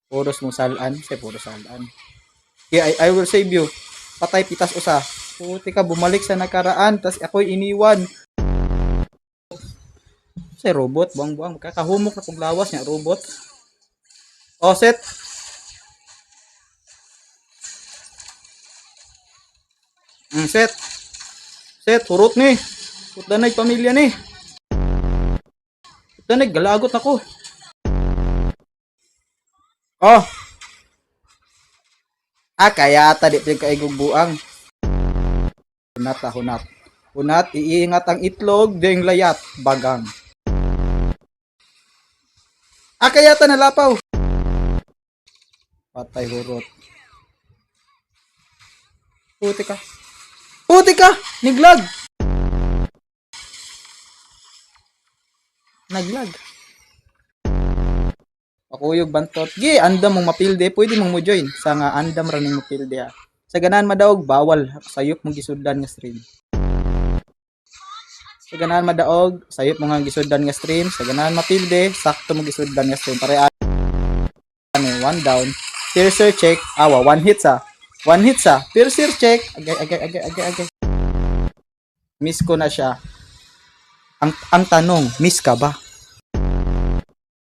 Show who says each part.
Speaker 1: Puros mo salaan. Say, puros salaan. Okay, I will save you. Patay, pitas usa. Puti ka, bumalik sa nakaraan. Tas ako'y iniwan. Say, robot. Buang-buang. Kakahumok na kong lawas niya, robot. Oh, set. Set. Set, hurot ni. Putdanay pamilya ni. Putdanay, galagot ako. Oh. Kaya ata di pinakaigog buang. Hunat. Hunat, iingat ang itlog, ding layat, bagang. Kaya ata nalapaw. Patay hurot. Puti ka! Naglag! Ako yung bantot. Gi, andam mong mapilde. Pwede mong mo join. Sa nga andam raning mapilde ha. Sa ganahan madaog, bawal. Sayop mong gisuddan nga stream. Sa ganahan madaog, sayop mong gisuddan nga stream. Sa ganahan mapilde, sakto mong gisuddan nga stream. Pare one down. Piercer check. One hit sa. Piercer check. Agay. Miss ko na siya. Ang tanong, miss ka ba?